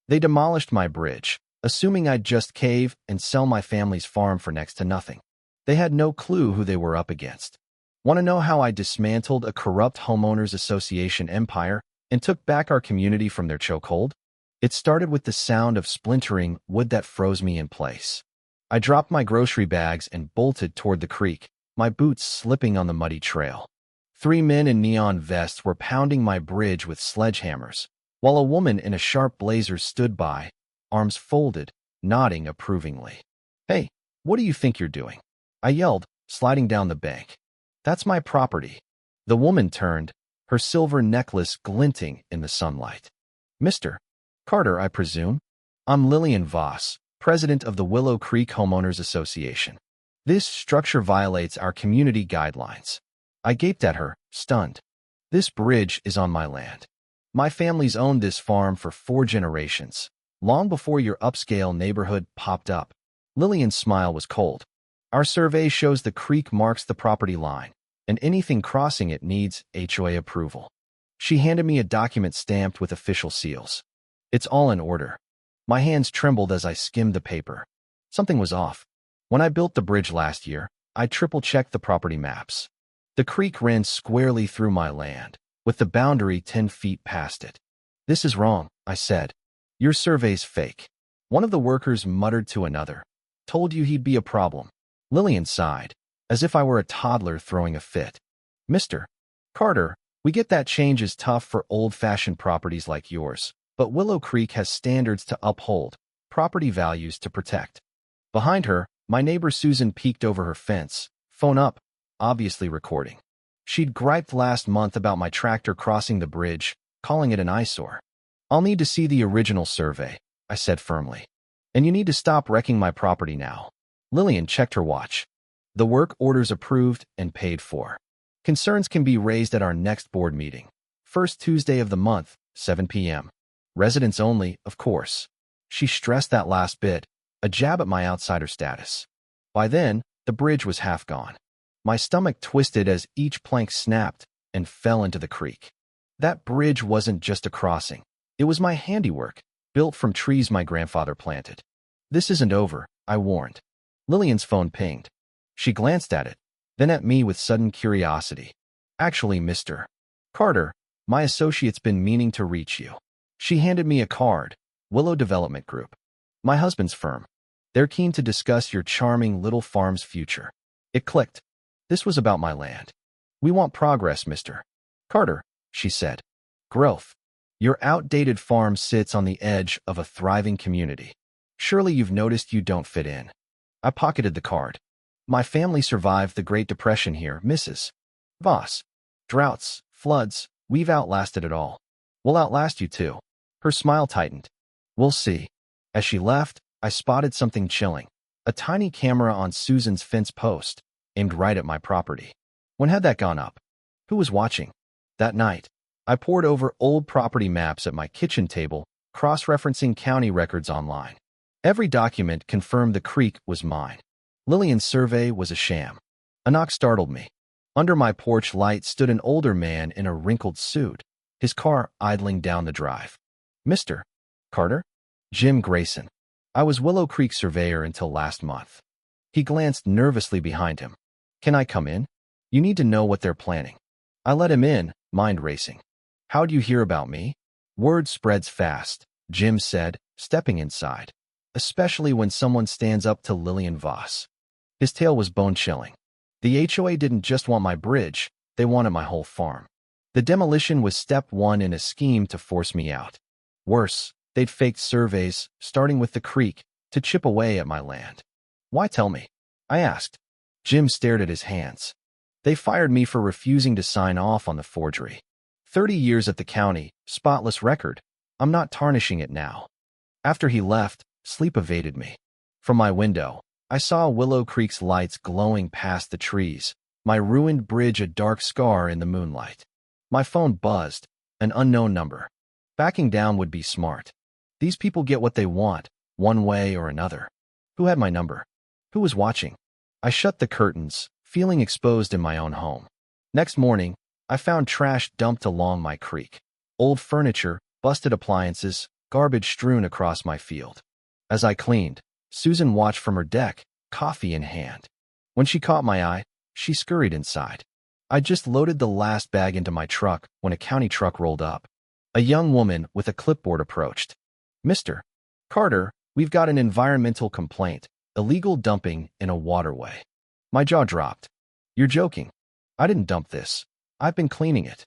They demolished my bridge, assuming I'd just cave and sell my family's farm for next to nothing. They had no clue who they were up against. Want to know how I dismantled a corrupt homeowners association empire and took back our community from their chokehold? It started with the sound of splintering wood that froze me in place. I dropped my grocery bags and bolted toward the creek, my boots slipping on the muddy trail. 3 men in neon vests were pounding my bridge with sledgehammers, while a woman in a sharp blazer stood by, arms folded, nodding approvingly. "Hey, what do you think you're doing?" I yelled, sliding down the bank. "That's my property." The woman turned, her silver necklace glinting in the sunlight. "Mr. Carter, I presume?" "I'm Lillian Voss, president of the Willow Creek Homeowners Association. This structure violates our community guidelines." I gaped at her, stunned. "This bridge is on my land. My family's owned this farm for 4 generations, long before your upscale neighborhood popped up." Lillian's smile was cold. "Our survey shows the creek marks the property line, and anything crossing it needs HOA approval." She handed me a document stamped with official seals. "It's all in order." My hands trembled as I skimmed the paper. Something was off. When I built the bridge last year, I triple-checked the property maps. The creek ran squarely through my land, with the boundary 10 feet past it. "This is wrong," I said. "Your survey's fake." One of the workers muttered to another. "Told you he'd be a problem." Lillian sighed, as if I were a toddler throwing a fit. "Mr. Carter, we get that change is tough for old-fashioned properties like yours, but Willow Creek has standards to uphold, property values to protect." Behind her, my neighbor Susan peeked over her fence, phone up, obviously recording. She'd griped last month about my tractor crossing the bridge, calling it an eyesore. "I'll need to see the original survey," I said firmly. "And you need to stop wrecking my property now." Lillian checked her watch. "The work order's approved and paid for. Concerns can be raised at our next board meeting. First Tuesday of the month, 7 p.m. Residents only, of course." She stressed that last bit, a jab at my outsider status. By then, the bridge was half gone. My stomach twisted as each plank snapped and fell into the creek. That bridge wasn't just a crossing. It was my handiwork, built from trees my grandfather planted. "This isn't over," I warned. Lillian's phone pinged. She glanced at it, then at me with sudden curiosity. "Actually, Mr. Carter, my associate's been meaning to reach you." She handed me a card, Willow Development Group. My husband's firm. "They're keen to discuss your charming little farm's future." It clicked. This was about my land. "We want progress, Mr. Carter," she said. "Growth. Your outdated farm sits on the edge of a thriving community. Surely you've noticed you don't fit in." I pocketed the card. "My family survived the Great Depression here, Mrs. Voss. Droughts, floods, we've outlasted it all. We'll outlast you too." Her smile tightened. "We'll see." As she left, I spotted something chilling. A tiny camera on Susan's fence post, aimed right at my property. When had that gone up? Who was watching? That night, I pored over old property maps at my kitchen table, cross-referencing county records online. Every document confirmed the creek was mine. Lillian's survey was a sham. A knock startled me. Under my porch light stood an older man in a wrinkled suit, his car idling down the drive. "Mr. Carter?" "Jim Grayson. I was Willow Creek surveyor until last month." He glanced nervously behind him. "Can I come in? You need to know what they're planning." I let him in, mind racing. "How'd you hear about me?" "Word spreads fast," Jim said, stepping inside. "Especially when someone stands up to Lillian Voss." His tale was bone-chilling. The HOA didn't just want my bridge, they wanted my whole farm. The demolition was step 1 in a scheme to force me out. Worse, they'd faked surveys, starting with the creek, to chip away at my land. "Why tell me?" I asked. Jim stared at his hands. "They fired me for refusing to sign off on the forgery. 30 years at the county, spotless record. I'm not tarnishing it now." After he left, sleep evaded me. From my window, I saw Willow Creek's lights glowing past the trees, my ruined bridge a dark scar in the moonlight. My phone buzzed, an unknown number. Backing down would be smart. These people get what they want, one way or another. Who had my number? Who was watching? I shut the curtains, feeling exposed in my own home. Next morning, I found trash dumped along my creek. Old furniture, busted appliances, garbage strewn across my field. As I cleaned, Susan watched from her deck, coffee in hand. When she caught my eye, she scurried inside. I just loaded the last bag into my truck when a county truck rolled up. A young woman with a clipboard approached. "Mr. Carter, we've got an environmental complaint, illegal dumping in a waterway." My jaw dropped. "You're joking. I didn't dump this. I've been cleaning it."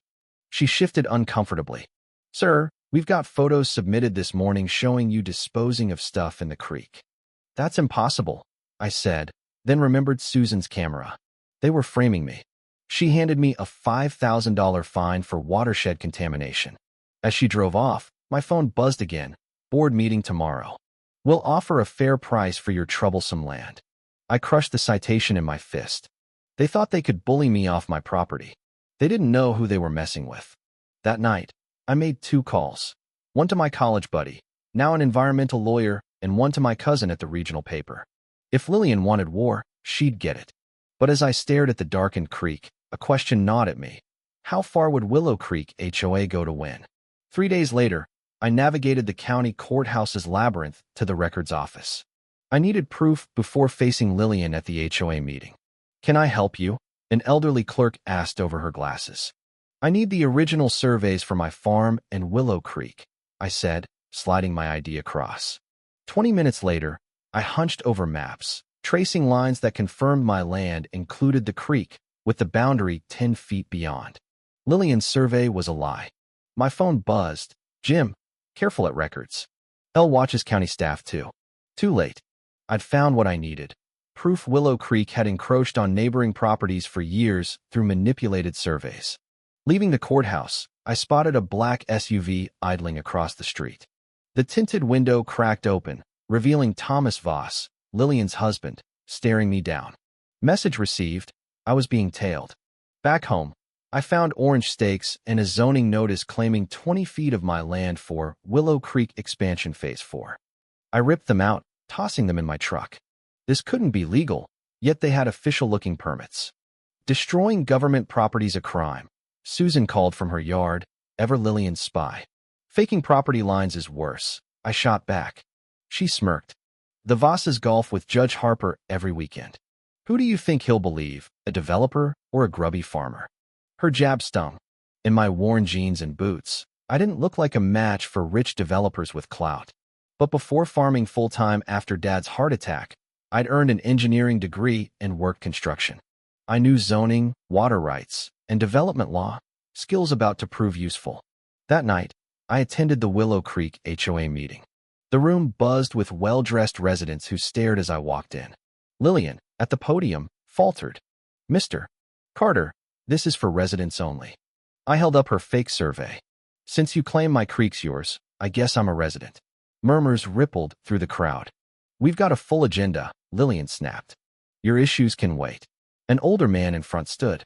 She shifted uncomfortably. "Sir, we've got photos submitted this morning showing you disposing of stuff in the creek." "That's impossible," I said, then remembered Susan's camera. They were framing me. She handed me a $5,000 fine for watershed contamination. As she drove off, my phone buzzed again. "Board meeting tomorrow. We'll offer a fair price for your troublesome land." I crushed the citation in my fist. They thought they could bully me off my property. They didn't know who they were messing with. That night, I made 2 calls. One to my college buddy, now an environmental lawyer, and one to my cousin at the regional paper. If Lillian wanted war, she'd get it. But as I stared at the darkened creek, a question gnawed at me. How far would Willow Creek HOA go to win? 3 days later, I navigated the county courthouse's labyrinth to the records office. I needed proof before facing Lillian at the HOA meeting. "Can I help you?" an elderly clerk asked over her glasses. "I need the original surveys for my farm and Willow Creek," I said, sliding my ID across. 20 minutes later, I hunched over maps, tracing lines that confirmed my land included the creek, with the boundary 10 feet beyond. Lillian's survey was a lie. My phone buzzed. "Jim, careful at records. Elle watches county staff too." Too late. I'd found what I needed. Proof Willow Creek had encroached on neighboring properties for years through manipulated surveys. Leaving the courthouse, I spotted a black SUV idling across the street. The tinted window cracked open, revealing Thomas Voss, Lillian's husband, staring me down. Message received. I was being tailed. Back home, I found orange stakes and a zoning notice claiming 20 feet of my land for Willow Creek Expansion Phase 4. I ripped them out, tossing them in my truck. This couldn't be legal, yet they had official-looking permits. Destroying government property's a crime. Susan called from her yard, ever Lillian's spy. Faking property lines is worse, I shot back. She smirked. The Vosses golf with Judge Harper every weekend. Who do you think he'll believe, a developer or a grubby farmer? Her jab stung. In my worn jeans and boots, I didn't look like a match for rich developers with clout. But before farming full-time after Dad's heart attack, I'd earned an engineering degree and worked construction. I knew zoning, water rights, and development law, skills about to prove useful. That night, I attended the Willow Creek HOA meeting. The room buzzed with well-dressed residents who stared as I walked in. Lillian, at the podium, faltered. "Mr. Carter, this is for residents only." I held up her fake survey. "Since you claim my creek's yours, I guess I'm a resident." Murmurs rippled through the crowd. "We've got a full agenda," Lillian snapped. "Your issues can wait." An older man in front stood.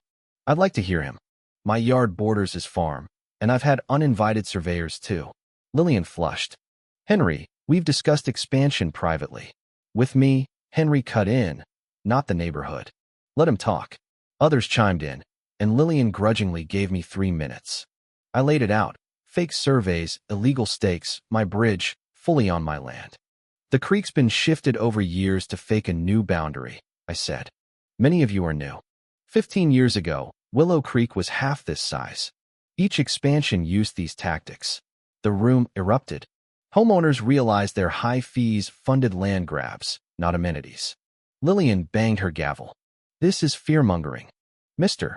"I'd like to hear him. My yard borders his farm, and I've had uninvited surveyors too." Lillian flushed. "Henry, we've discussed expansion privately." With me, Henry cut in, not the neighborhood. "Let him talk." Others chimed in, and Lillian grudgingly gave me 3 minutes. I laid it out. Fake surveys, illegal stakes, my bridge, fully on my land. "The creek's been shifted over years to fake a new boundary," I said. "Many of you are new. 15 years ago, Willow Creek was half this size. Each expansion used these tactics." The room erupted. Homeowners realized their high fees funded land grabs, not amenities. Lillian banged her gavel. "This is fear-mongering. Mr.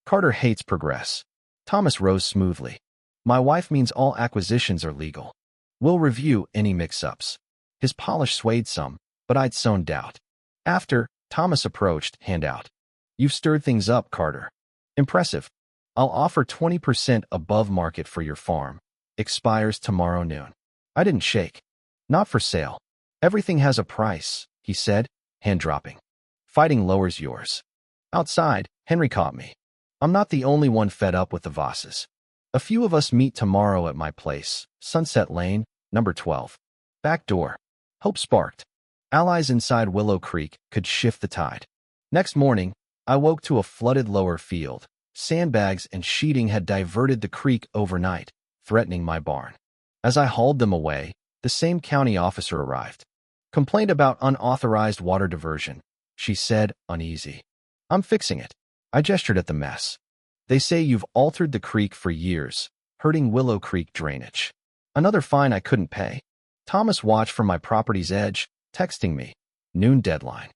Carter hates progress." Thomas rose smoothly. "My wife means all acquisitions are legal. We'll review any mix-ups." His polish swayed some, but I'd sown doubt. After, Thomas approached, hand out. "You've stirred things up, Carter. Impressive. I'll offer 20% above market for your farm. Expires tomorrow noon." I didn't shake. "Not for sale. Everything has a price," he said, hand dropping. "Fighting lowers yours." Outside, Henry caught me. "I'm not the only one fed up with the Vosses. A few of us meet tomorrow at my place, Sunset Lane, number 12. Back door." Hope sparked. Allies inside Willow Creek could shift the tide. Next morning, I woke to a flooded lower field. Sandbags and sheeting had diverted the creek overnight, threatening my barn. As I hauled them away, the same county officer arrived. Complained about unauthorized water diversion, she said, uneasy. I'm fixing it. I gestured at the mess. They say you've altered the creek for years, hurting Willow Creek drainage. Another fine I couldn't pay. Thomas watched from my property's edge, texting me. Noon deadline.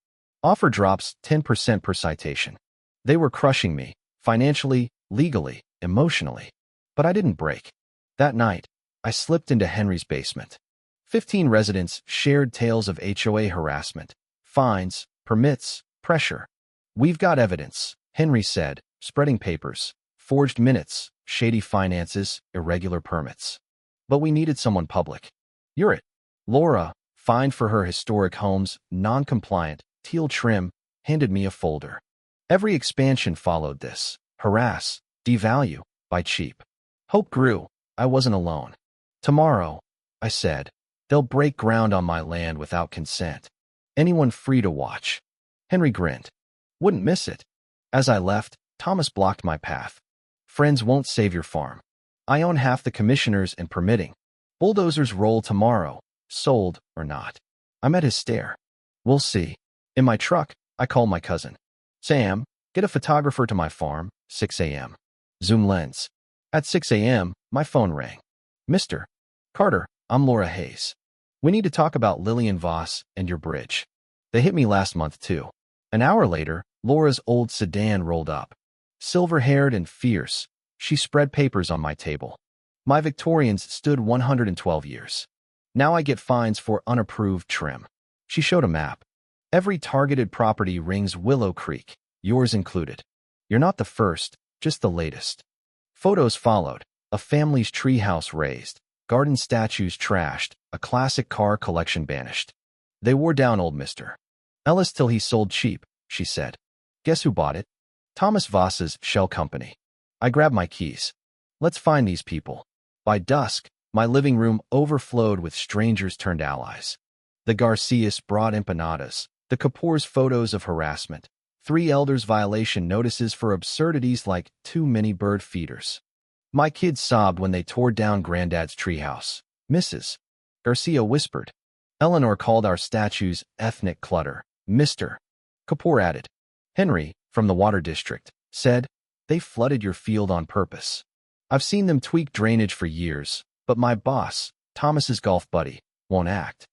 Offer drops 10% per citation. They were crushing me, financially, legally, emotionally. But I didn't break. That night, I slipped into Henry's basement. 15 residents shared tales of HOA harassment, fines, permits, pressure. We've got evidence, Henry said, spreading papers, forged minutes, shady finances, irregular permits. But we needed someone public. You're it. Laura, fined for her historic home's non-compliant, teal trim, handed me a folder. Every expansion followed this. Harass, devalue, buy cheap. Hope grew. I wasn't alone. Tomorrow, I said, they'll break ground on my land without consent. Anyone free to watch. Henry grinned. Wouldn't miss it. As I left, Thomas blocked my path. Friends won't save your farm. I own half the commissioners and permitting. Bulldozers roll tomorrow, sold or not. I met his stare. We'll see. In my truck, I called my cousin. Sam, get a photographer to my farm, 6 a.m. Zoom lens. At 6 a.m., my phone rang. Mr. Carter, I'm Laura Hayes. We need to talk about Lillian Voss and your bridge. They hit me last month, too. An hour later, Laura's old sedan rolled up. Silver-haired and fierce, she spread papers on my table. My Victorians stood 112 years. Now I get fines for unapproved trim. She showed a map. Every targeted property rings Willow Creek, yours included. You're not the first, just the latest. Photos followed. A family's treehouse razed, garden statues trashed, a classic car collection banished. They wore down old Mr. Ellis till he sold cheap, she said. Guess who bought it? Thomas Voss's shell company. I grabbed my keys. Let's find these people. By dusk, my living room overflowed with strangers turned allies. The Garcias brought empanadas, the Kapoor's photos of harassment, 3 elders' violation notices for absurdities like too many bird feeders. My kids sobbed when they tore down Granddad's treehouse. Mrs. Garcia whispered. Eleanor called our statues ethnic clutter. Mr. Kapoor added. Henry, from the Water District, said, they flooded your field on purpose. I've seen them tweak drainage for years, but my boss, Thomas's golf buddy, won't act.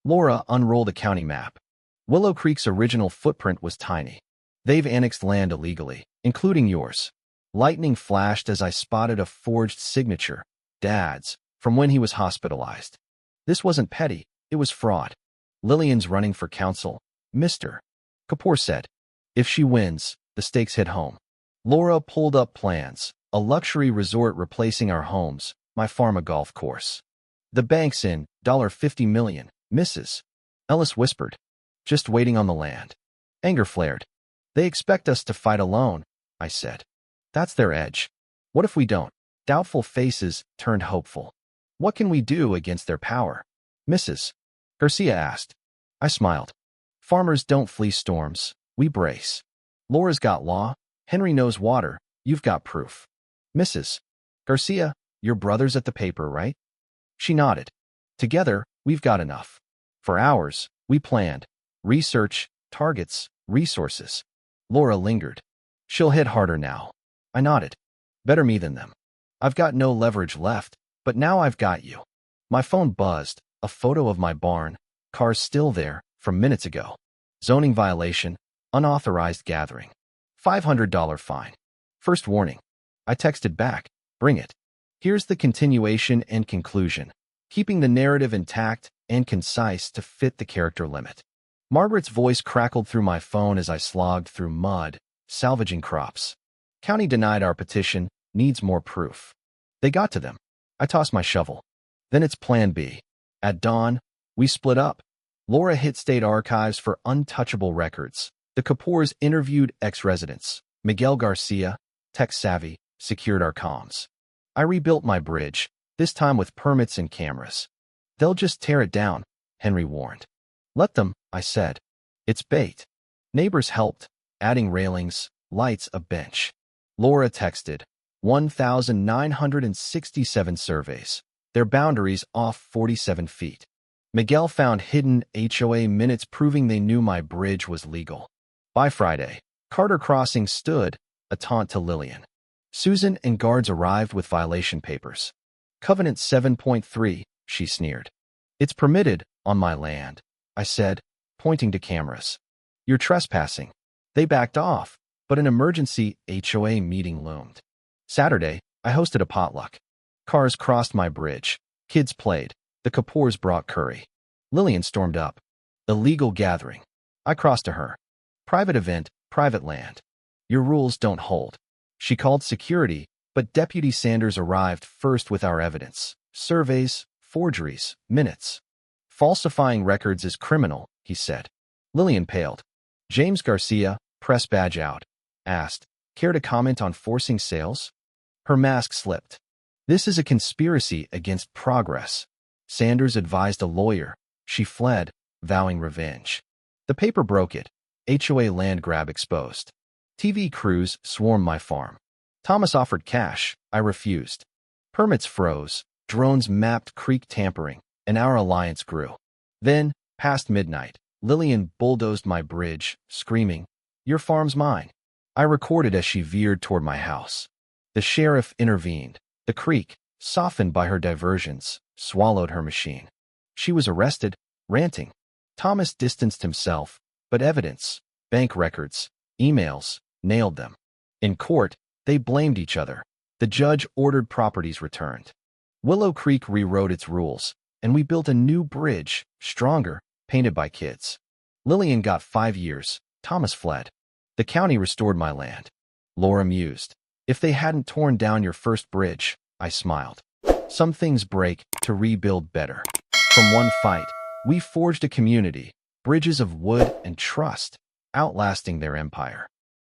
Laura unrolled a county map. Willow Creek's original footprint was tiny. They've annexed land illegally, including yours. Lightning flashed as I spotted a forged signature, Dad's, from when he was hospitalized. This wasn't petty, it was fraud. Lillian's running for council, Mr. Kapoor said. If she wins, the stakes hit home. Laura pulled up plans, a luxury resort replacing our homes, my farm a golf course. The bank's in, $50 million, Mrs. Ellis whispered. Just waiting on the land. Anger flared. They expect us to fight alone, I said. That's their edge. What if we don't? Doubtful faces turned hopeful. What can we do against their power? Mrs. Garcia asked. I smiled. Farmers don't flee storms, we brace. Laura's got law, Henry knows water, you've got proof. Mrs. Garcia, your brother's at the paper, right? She nodded. Together, we've got enough. For hours, we planned. Research, targets, resources. Laura lingered. She'll hit harder now. I nodded. Better me than them. I've got no leverage left, but now I've got you. My phone buzzed, a photo of my barn, cars still there, from minutes ago. Zoning violation, unauthorized gathering. $500 fine. First warning. I texted back, bring it. Here's the continuation and conclusion, keeping the narrative intact and concise to fit the character limit. Margaret's voice crackled through my phone as I slogged through mud, salvaging crops. County denied our petition, needs more proof. They got to them. I tossed my shovel. Then it's Plan B. At dawn, we split up. Laura hit state archives for untouchable records. The Kapoors interviewed ex-residents. Miguel Garcia, tech-savvy, secured our comms. I rebuilt my bridge, this time with permits and cameras. They'll just tear it down, Henry warned. Let them, I said. It's bait. Neighbors helped, adding railings, lights, a bench. Laura texted, 1,967 surveys. their boundaries off 47 feet. Miguel found hidden HOA minutes proving they knew my bridge was legal. By Friday, Carter Crossing stood, a taunt to Lillian. Susan and guards arrived with violation papers. Covenant 7.3, she sneered. It's permitted on my land, I said, pointing to cameras. You're trespassing. They backed off, but an emergency HOA meeting loomed. Saturday, I hosted a potluck. Cars crossed my bridge. Kids played. The Kapoors brought curry. Lillian stormed up. Illegal gathering. I crossed to her. Private event, private land. Your rules don't hold. She called security, but Deputy Sanders arrived first with our evidence. Surveys, forgeries, minutes. Falsifying records is criminal, he said. Lillian paled. James Garcia, press badge out, asked, care to comment on forcing sales? Her mask slipped. This is a conspiracy against progress. Sanders advised a lawyer. She fled, vowing revenge. The paper broke it. HOA land grab exposed. TV crews swarmed my farm. Thomas offered cash. I refused. Permits froze. Drones mapped creek tampering, and our alliance grew. Then, past midnight, Lillian bulldozed my bridge, screaming, your farm's mine. I recorded as she veered toward my house. The sheriff intervened. The creek, softened by her diversions, swallowed her machine. She was arrested, ranting. Thomas distanced himself, but evidence, bank records, emails, nailed them. In court, they blamed each other. The judge ordered properties returned. Willow Creek rewrote its rules, and we built a new bridge, stronger, painted by kids. Lillian got 5 years. Thomas fled. The county restored my land. Laura mused. If they hadn't torn down your first bridge, I smiled. Some things break to rebuild better. From one fight, we forged a community, bridges of wood and trust, outlasting their empire.